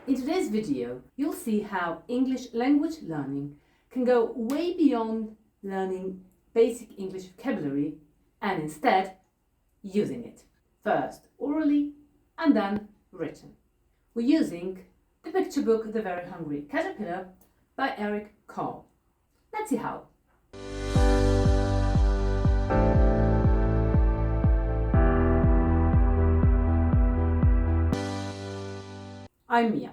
In today's video, you'll see how English language learning can go way beyond learning basic English vocabulary and instead using it. First orally and then written. We're using the picture book The Very Hungry Caterpillar by Eric Carle. Let's see how. I'm Mia.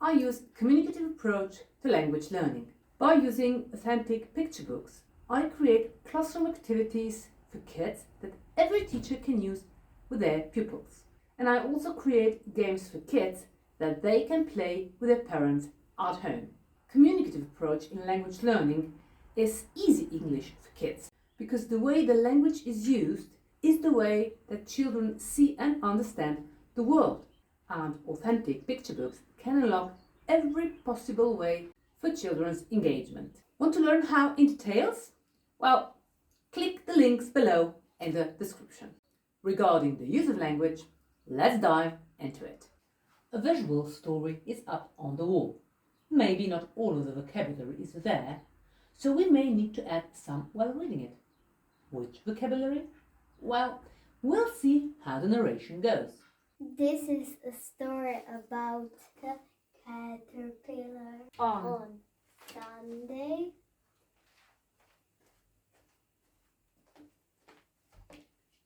I use communicative approach to language learning. By using authentic picture books, I create classroom activities for kids that every teacher can use with their pupils. And I also create games for kids that they can play with their parents at home. Communicative approach in language learning is easy English for kids because the way the language is used is the way that children see and understand the world. And authentic picture books can unlock every possible way for children's engagement. Want to learn how in details? Well, click the links below in the description. Regarding the use of language, let's dive into it. A visual story is up on the wall. Maybe not all of the vocabulary is there, so we may need to add some while reading it. Which vocabulary? Well, we'll see how the narration goes. This is a story about the caterpillar. On Sunday,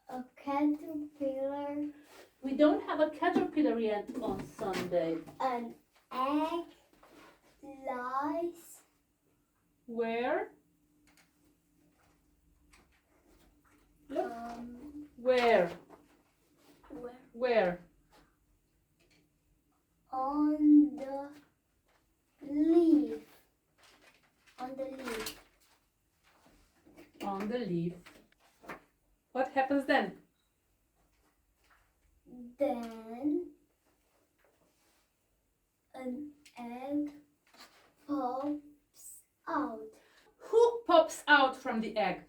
a caterpillar, We don't have a caterpillar yet on Sunday. an egg lies Where? Look. where Where? on the leaf. On the leaf. On the leaf. What happens then? Then an egg pops out. Who pops out from the egg?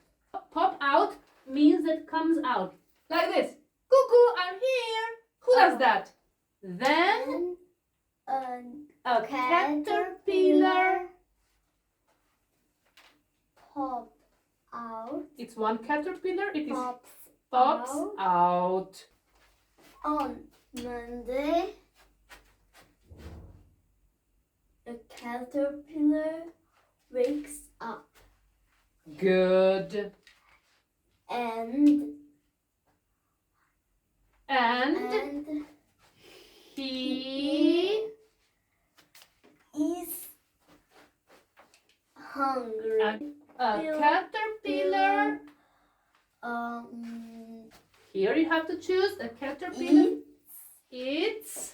Pop out means it comes out. Like this. Cuckoo, I'm here. Who does that? Then A a caterpillar. pop out. It's one caterpillar. It is Pops pops out. on Monday. The caterpillar wakes up Good. and And he is hungry. a caterpillar. Here you have to choose a caterpillar. It's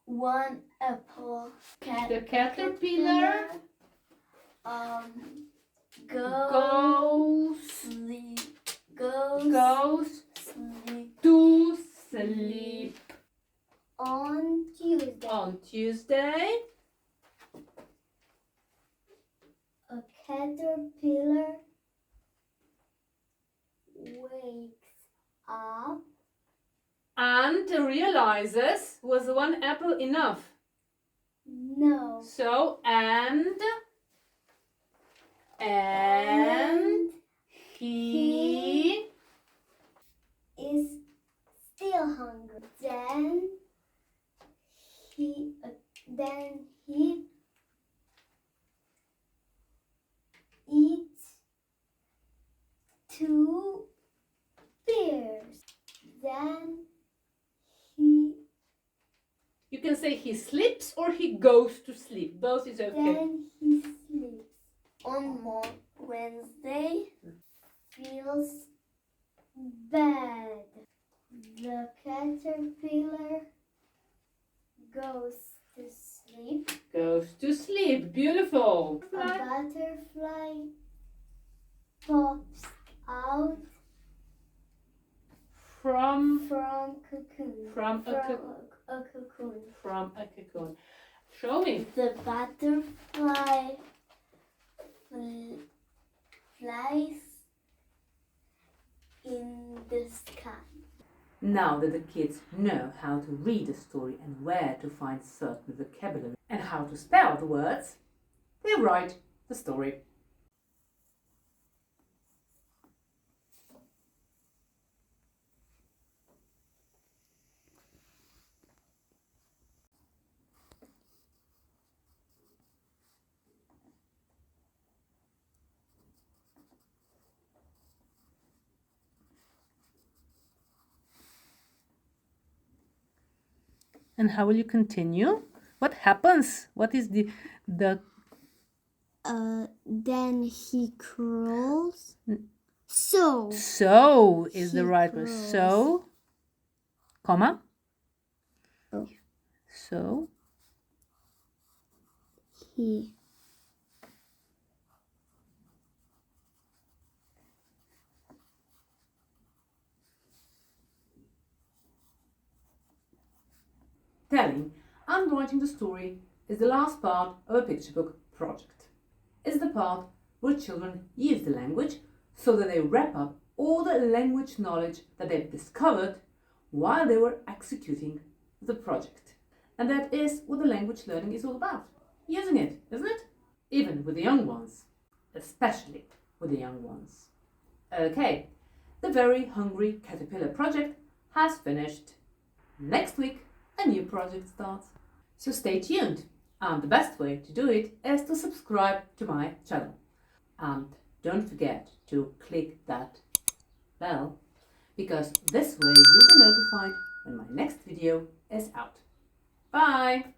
One apple. the caterpillar Goes goes sleep to sleep on Tuesday. on Tuesday. A caterpillar wakes up And realizes, was one apple enough? No. So and he Is still hungry. Then he eats 2 pears. Then he You can say he sleeps or he goes to sleep. Both is okay. Then he sleeps. On Wednesday, feels bad. The caterpillar goes to sleep. Goes to sleep. Beautiful. A butterfly pops out From cocoon. From a a cocoon. from a cocoon. Show me. The butterfly flies in the sky. Now that the kids know how to read a story and where to find certain vocabulary and how to spell the words, they write the story. And how will you continue? What happens? What is the Then he crawls. So so is the He right word. crawls. So, comma. Oh. So he telling and writing the story is the last part of a picture book project. It's the part where children use the language so that they wrap up all the language knowledge that they've discovered while they were executing the project. And that is what the language learning is all about. Using it, isn't it? Even with the young ones. Especially with the young ones. Okay, the Very Hungry Caterpillar project has finished. Next week, a new project starts. So stay tuned. And the best way to do it is to subscribe to my channel. And don't forget to click that bell, because this way you'll be notified when my next video is out. Bye!